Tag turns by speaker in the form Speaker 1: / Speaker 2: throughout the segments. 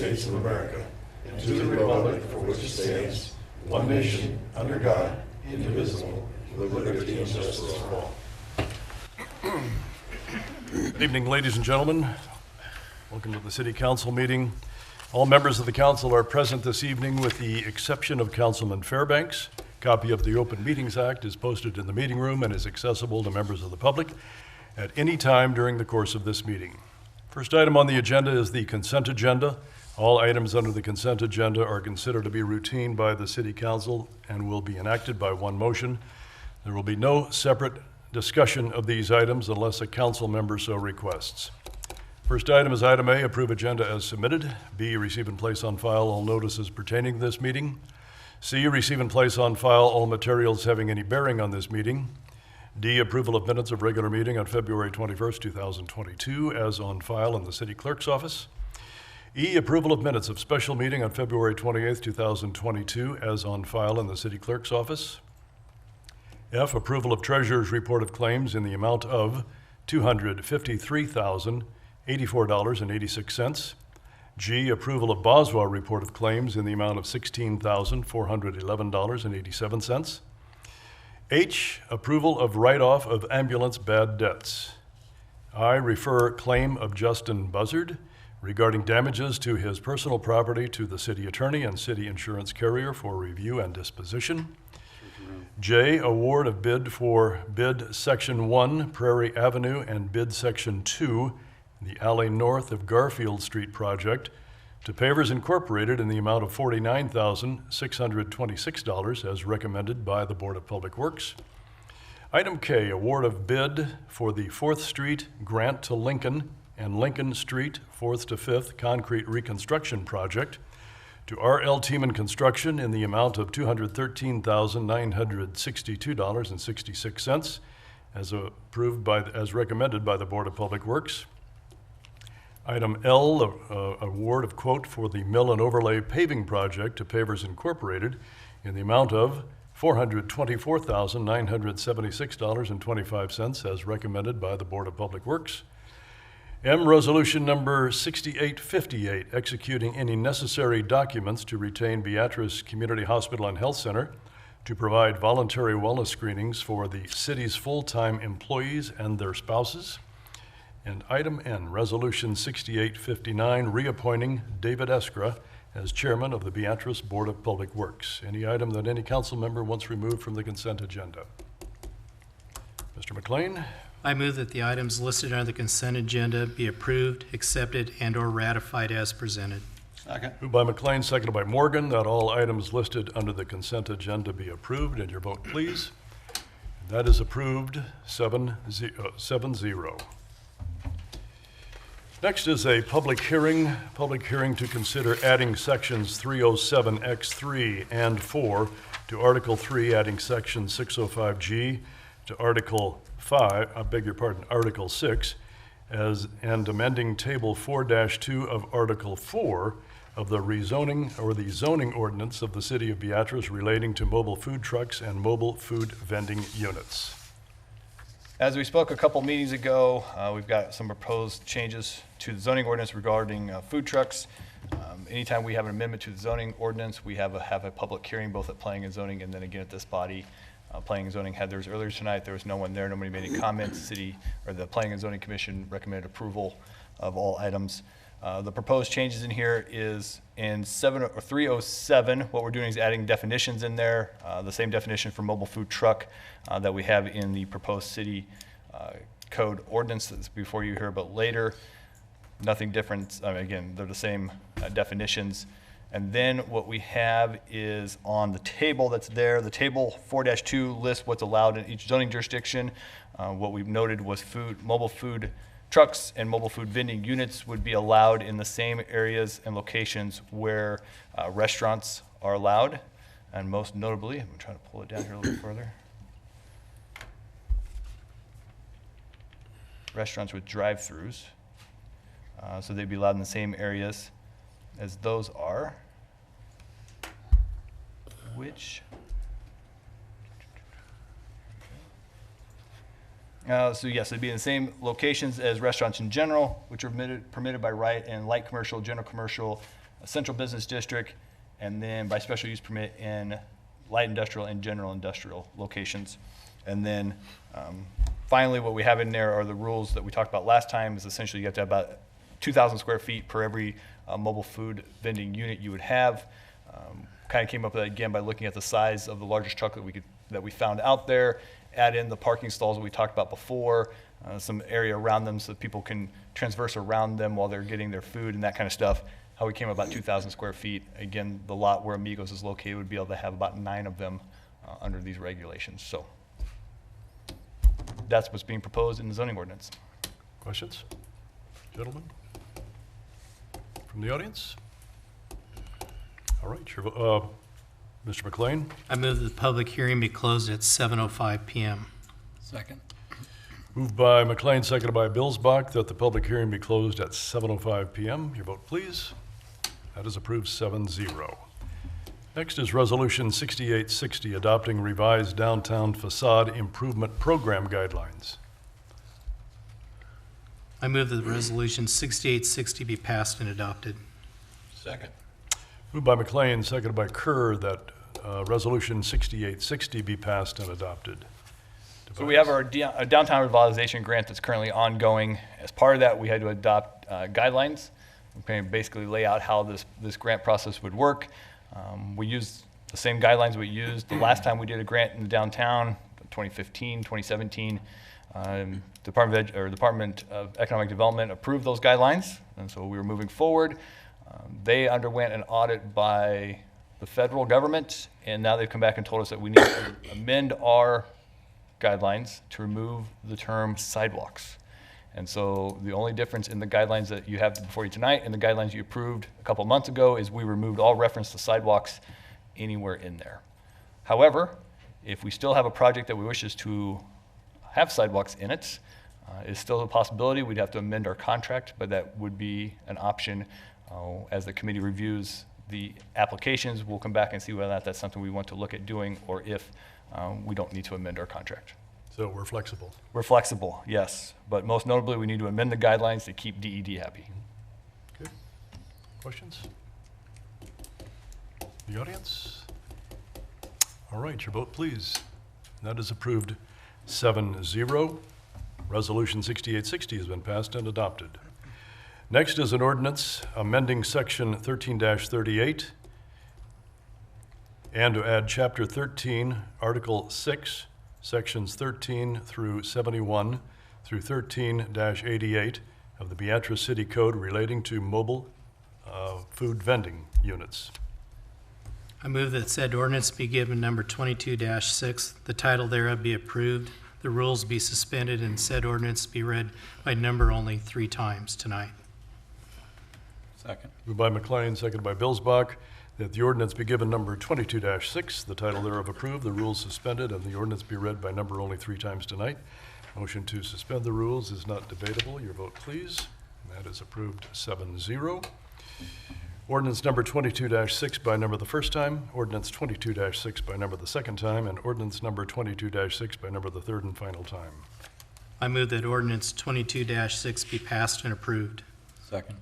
Speaker 1: States of America and to the republic for which it stands, one nation, under God, indivisible, with liberty and justice for all.
Speaker 2: Good evening, ladies and gentlemen. Welcome to the City Council meeting. All members of the council are present this evening with the exception of Councilman Fairbanks. A copy of the Open Meetings Act is posted in the meeting room and is accessible to members of the public at any time during the course of this meeting. First item on the agenda is the consent agenda. All items under the consent agenda are considered to be routine by the City Council and will be enacted by one motion. There will be no separate discussion of these items unless a council member so requests. First item is item A, approve agenda as submitted. B, receive and place on file all notices pertaining to this meeting. C, receive and place on file all materials having any bearing on this meeting. D, approval of minutes of regular meeting on February 21st, 2022, as on file in the city clerk's office. E, approval of minutes of special meeting on February 28th, 2022, as on file in the city clerk's office. F, approval of treasurer's report of claims in the amount of $253,084.86. G, approval of Boswell report of claims in the amount of $16,411.87. H, approval of write-off of ambulance bad debts. I, refer claim of Justin Buzzard regarding damages to his personal property to the city attorney and city insurance carrier for review and disposition. J, award of bid for bid section 1, Prairie Avenue, and bid section 2, the alley north of Garfield Street project, to Pavers Incorporated in the amount of $49,626 as recommended by the Board of Public Works. Item K, award of bid for the 4th Street grant to Lincoln and Lincoln Street 4th to 5th concrete reconstruction project to R.L. Tiemann Construction in the amount of $213,962.66 as recommended by the Board of Public Works. Item L, award of quote for the mill and overlay paving project to Pavers Incorporated in the amount of $424,976.25 as recommended by the Board of Public Works. M, resolution number 6858, executing any necessary documents to retain Beatrice Community Hospital and Health Center to provide voluntary wellness screenings for the city's full-time employees and their spouses. And item N, resolution 6859, reappointing David Eskra as chairman of the Beatrice Board of Public Works. Any item that any council member wants removed from the consent agenda? Mr. McLean?
Speaker 3: I move that the items listed under the consent agenda be approved, accepted, and/or ratified as presented.
Speaker 4: Second.
Speaker 2: Moved by McLean, seconded by Morgan, that all items listed under the consent agenda be approved. And your vote, please. That is approved 7-0. Next is a public hearing to consider adding sections 307X3 and 4 to Article 3, adding section 605G to Article 6, and amending Table 4-2 of Article 4 of the rezoning or the zoning ordinance of the City of Beatrice relating to mobile food trucks and mobile food vending units.
Speaker 4: As we spoke a couple meetings ago, we've got some proposed changes to the zoning ordinance regarding food trucks. Anytime we have an amendment to the zoning ordinance, we have a public hearing both at planning and zoning and then again at this body. Planning and zoning had theirs earlier tonight. There was no one there. Nobody made any comments. The Planning and Zoning Commission recommended approval of all items. The proposed changes in here is in 307. What we're doing is adding definitions in there, the same definition for mobile food truck that we have in the proposed city code ordinance that's before you here, but later. Nothing different. Again, they're the same definitions. And then what we have is on the table that's there, the table 4-2 lists what's allowed in each zoning jurisdiction. What we've noted was mobile food trucks and mobile food vending units would be allowed in the same areas and locations where restaurants are allowed. And most notably, I'm trying to pull it down here a little bit further. Restaurants with drive-throughs. So they'd be allowed in the same areas as those are, which, so yes, it'd be in the same locations as restaurants in general, which are permitted by right, and light commercial, general commercial, a central business district, and then by special use permit in light industrial and general industrial locations. And then finally, what we have in there are the rules that we talked about last time. Is essentially you have to have about 2,000 square feet per every mobile food vending unit you would have. Kind of came up with that again by looking at the size of the largest truck that we found out there. Add in the parking stalls that we talked about before, some area around them so that people can transverse around them while they're getting their food and that kind of stuff. How we came up about 2,000 square feet. Again, the lot where Amigos is located would be able to have about 9 of them under these regulations. So that's what's being proposed in the zoning ordinance.
Speaker 2: Questions? Gentlemen? From the audience? All right, Mr. McLean?
Speaker 3: I move that the public hearing be closed at 7:05 PM.
Speaker 5: Second.
Speaker 2: Moved by McLean, seconded by Billsbach, that the public hearing be closed at 7:05 PM. Your vote, please. That is approved 7-0. Next is Resolution 6860, adopting revised downtown facade improvement program guidelines.
Speaker 3: I move that Resolution 6860 be passed and adopted.
Speaker 5: Second.
Speaker 2: Moved by McLean, seconded by Kerr, that Resolution 6860 be passed and adopted.
Speaker 4: So we have our a downtown revitalization grant that's currently ongoing. As part of that, we had to adopt guidelines. We can basically lay out how this grant process would work. We used the same guidelines we used the last time we did a grant in the downtown, 2015, 2017. Department of Economic Development approved those guidelines, and so we were moving forward. They underwent an audit by the federal government, and now they've come back and told us that we need to amend our guidelines to remove the term sidewalks. And so the only difference in the guidelines that you have before you tonight and the guidelines you approved a couple months ago is we removed all reference to sidewalks anywhere in there. However, if we still have a project that we wishes to have sidewalks in it, is still a possibility. We'd have to amend our contract, but that would be an option. As the committee reviews the applications, we'll come back and see whether or not that's something we want to look at doing, or if we don't need to amend our contract.
Speaker 2: So we're flexible.
Speaker 4: We're flexible, yes, but most notably, we need to amend the guidelines to keep DED happy.
Speaker 2: Okay. Questions? The audience? All right, your vote, please. That is approved 7-0. Resolution 6860 has been passed and adopted. Next is an ordinance amending Section 13-38 and to add Chapter 13, Article 6, Sections 13 through 71 through 13-88 of the Beatrice City Code relating to mobile food vending units.
Speaker 3: I move that said ordinance be given number 22-6, the title thereof be approved, the rules be suspended, and said ordinance be read by number only 3 times tonight.
Speaker 5: Second.
Speaker 2: Moved by McLean, seconded by Billsbach, that the ordinance be given number 22-6, the title thereof approved, the rules suspended, and the ordinance be read by number only 3 times tonight. Motion to suspend the rules is not debatable. Your vote, please. And that is approved 7-0. Ordinance number 22-6 by number the first time, ordinance 22-6 by number the second time, and ordinance number 22-6 by number the third and final time.
Speaker 3: I move that ordinance 22-6 be passed and approved.
Speaker 5: Second.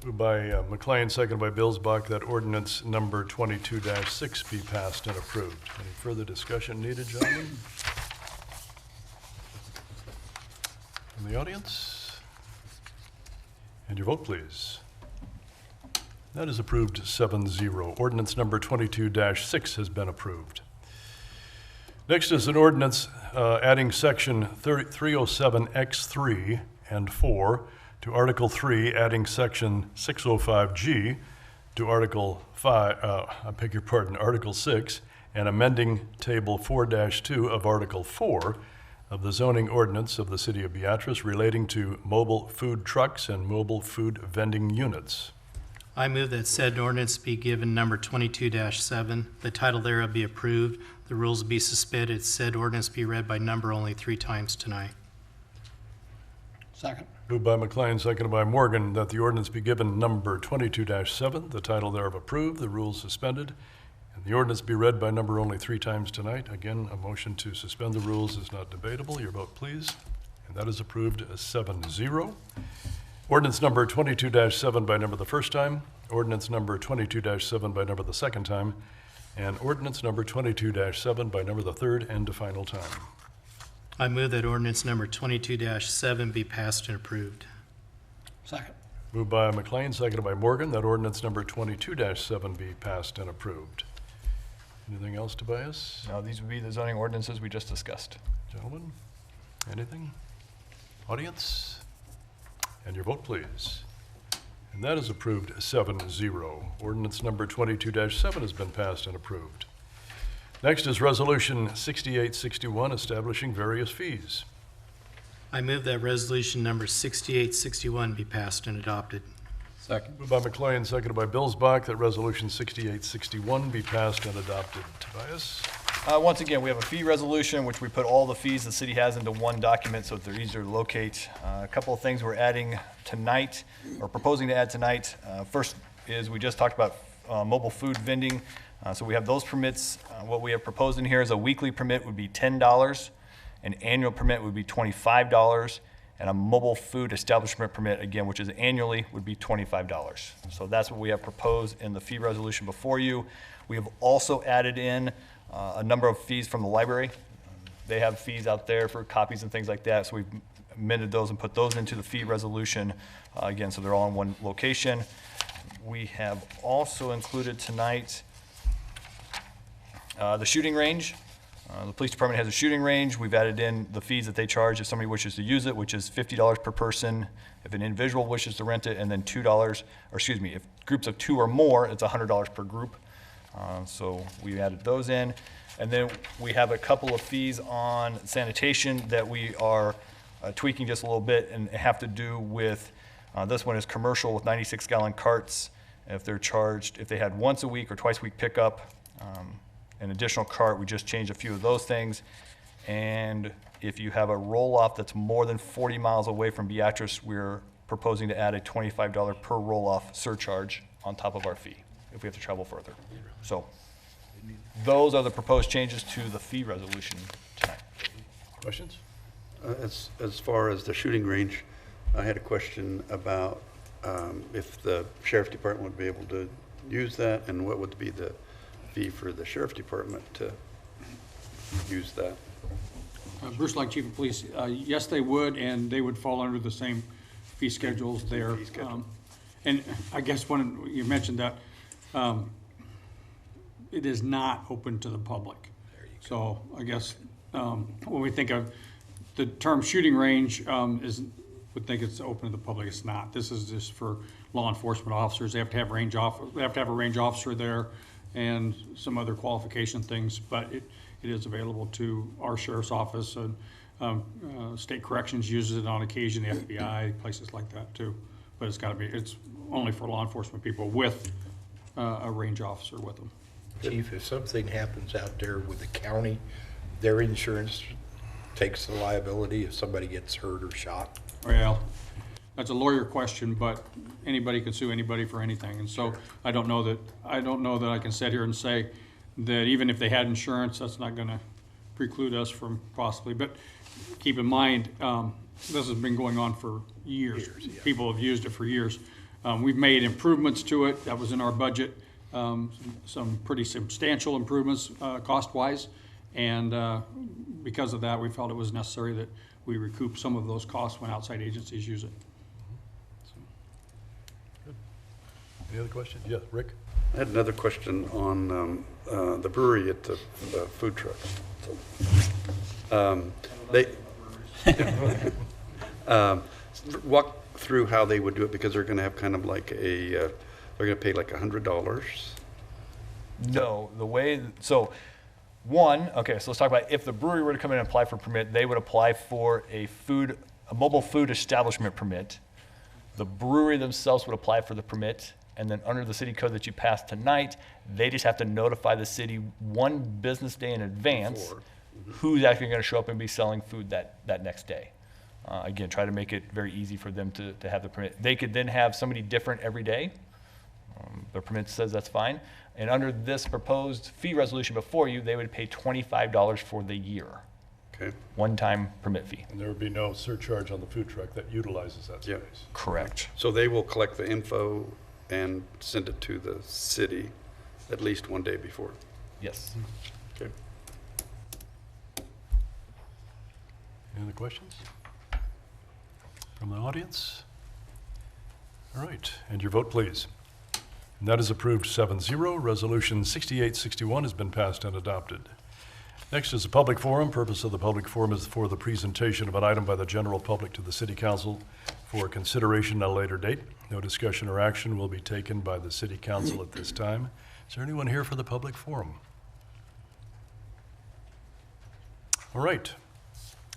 Speaker 2: Moved by McLean, seconded by Billsbach, that ordinance number 22-6 be passed and approved. Any further discussion needed, gentlemen? From the audience? And your vote, please. That is approved 7-0. Ordinance number 22-6 has been approved. Next is an ordinance adding section 307X3 and 4 to Article 3, adding section 605G to Article 6, and amending Table 4-2 of Article 4 of the Zoning Ordinance of the City of Beatrice relating to mobile food trucks and mobile food vending units.
Speaker 3: I move that said ordinance be given number 22-7, the title thereof be approved, the rules be suspended, said ordinance be read by number only 3 times tonight.
Speaker 5: Second.
Speaker 2: Moved by McLean, seconded by Morgan, that the ordinance be given number 22-7, the title thereof approved, the rules suspended, and the ordinance be read by number only 3 times tonight. Again, a motion to suspend the rules is not debatable. Your vote, please. And that is approved as 7-0. Ordinance number 22-7 by number the first time, ordinance number 22-7 by number the second time, and ordinance number 22-7 by number the third and final time.
Speaker 3: I move that ordinance number 22-7 be passed and approved.
Speaker 5: Second.
Speaker 2: Moved by McLean, seconded by Morgan, that ordinance number 22-7 be passed and approved. Anything else, Tobias?
Speaker 4: Now, these would be the zoning ordinances we just discussed.
Speaker 2: Gentlemen, anything? Audience? And your vote, please. And that is approved 7-0. Ordinance number 22-7 has been passed and approved. Next is Resolution 6861, establishing various fees.
Speaker 3: I move that resolution number 6861 be passed and adopted.
Speaker 5: Second.
Speaker 2: Moved by McLean, seconded by Billsbach, that Resolution 6861 be passed and adopted. Tobias?
Speaker 4: Once again, we have a fee resolution, which we put all the fees the city has into one document so that they're easier to locate. A couple of things we're adding tonight, or proposing to add tonight. First is we just talked about mobile food vending. So we have those permits. What we have proposed in here is a weekly permit would be $10, an annual permit would be $25, and a mobile food establishment permit, again, which is annually, would be $25. So that's what we have proposed in the fee resolution before you. We have also added in a number of fees from the library. They have fees out there for copies and things like that, so we've amended those and put those into the fee resolution, again, so they're all in one location. We have also included tonight the shooting range. The police department has a shooting range. We've added in the fees that they charge if somebody wishes to use it, which is $50 per person. If an individual wishes to rent it, and then if groups of 2 or more, it's $100 per group. So we added those in. And then we have a couple of fees on sanitation that we are tweaking just a little bit and have to do with, this one is commercial with 96-gallon carts. If they're charged, if they had once a week or twice a week pickup, an additional cart, we just changed a few of those things. And if you have a roll-off that's more than 40 miles away from Beatrice, we're proposing to add a $25 per roll-off surcharge on top of our fee if we have to travel further. So those are the proposed changes to the fee resolution tonight.
Speaker 2: Questions?
Speaker 6: As far as the shooting range, I had a question about if the sheriff department would be able to use that, and what would be the fee for the sheriff department to use that?
Speaker 7: Bruce, like Chief of Police, yes, they would, and they would fall under the same fee schedules there.
Speaker 6: Fee schedule.
Speaker 7: And I guess when you mentioned that, it is not open to the public. So I guess when we think of the term shooting range, would think it's open to the public. It's not. This is just for law enforcement officers. They have to have they have to have a range officer there and some other qualification things, but it is available to our sheriff's office, and state corrections uses it on occasion, the FBI, places like that too. But it's only for law enforcement people with a range officer with them.
Speaker 8: Chief, if something happens out there with the county, their insurance takes the liability if somebody gets hurt or shot?
Speaker 7: Well, that's a lawyer question, but anybody could sue anybody for anything. And so I don't know that I can sit here and say that even if they had insurance, that's not gonna preclude us from possibly. But keep in mind, this has been going on for years. People have used it for years. We've made improvements to it. That was in our budget. Some pretty substantial improvements cost-wise. And because of that, we felt it was necessary that we recoup some of those costs when outside agencies use it.
Speaker 2: Good. Any other questions? Yeah, Rick?
Speaker 6: I had another question on the brewery at the food trucks. So, they walk through how they would do it, because they're going to have kind of like they're going to pay like $100.
Speaker 4: No, so let's talk about if the brewery were to come in and apply for a permit, they would apply for a mobile food establishment permit. The brewery themselves would apply for the permit, and then under the city code that you passed tonight, they just have to notify the city 1 business day in advance who's actually going to show up and be selling food that next day. Again, try to make it very easy for them to have the permit. They could then have somebody different every day. Their permit says that's fine. And under this proposed fee resolution before you, they would pay $25 for the year.
Speaker 6: Okay,
Speaker 4: one-time permit fee.
Speaker 2: And there would be no surcharge on the food truck that utilizes that
Speaker 6: Yeah.
Speaker 2: space.
Speaker 4: Correct.
Speaker 6: so they will collect the info and send it to the city at least one day before?
Speaker 4: Yes.
Speaker 6: Okay.
Speaker 2: Any other questions from the audience? All right, and your vote, please. And that is approved 7-0. Resolution 6861 has been passed and adopted. Next is a public forum. Purpose of the public forum is for the presentation of an item by the general public to the city council for consideration at a later date. No discussion or action will be taken by the city council at this time. Is there anyone here for the public forum? All right.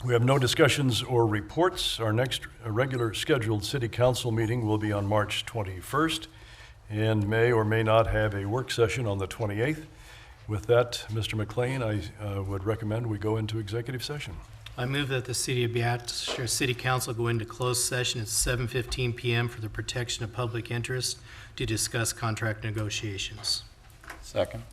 Speaker 2: We have no discussions or reports. Our next regular scheduled city council meeting will be on March 21st and may or may not have a work session on the 28th. With that, Mr. McLean, I would recommend we go into executive session.
Speaker 3: I move that the City of Beatrice City Council go into closed session at 7:15 PM for the protection of public interest to discuss contract negotiations.
Speaker 5: Second.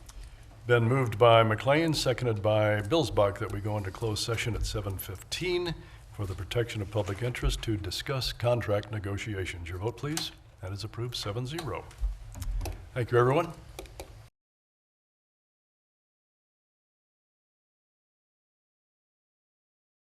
Speaker 2: Been moved by McLean, seconded by Billsbach, that we go into closed session at 7:15 for the protection of public interest to discuss contract negotiations. Your vote, please. That is approved 7-0. Thank you, everyone.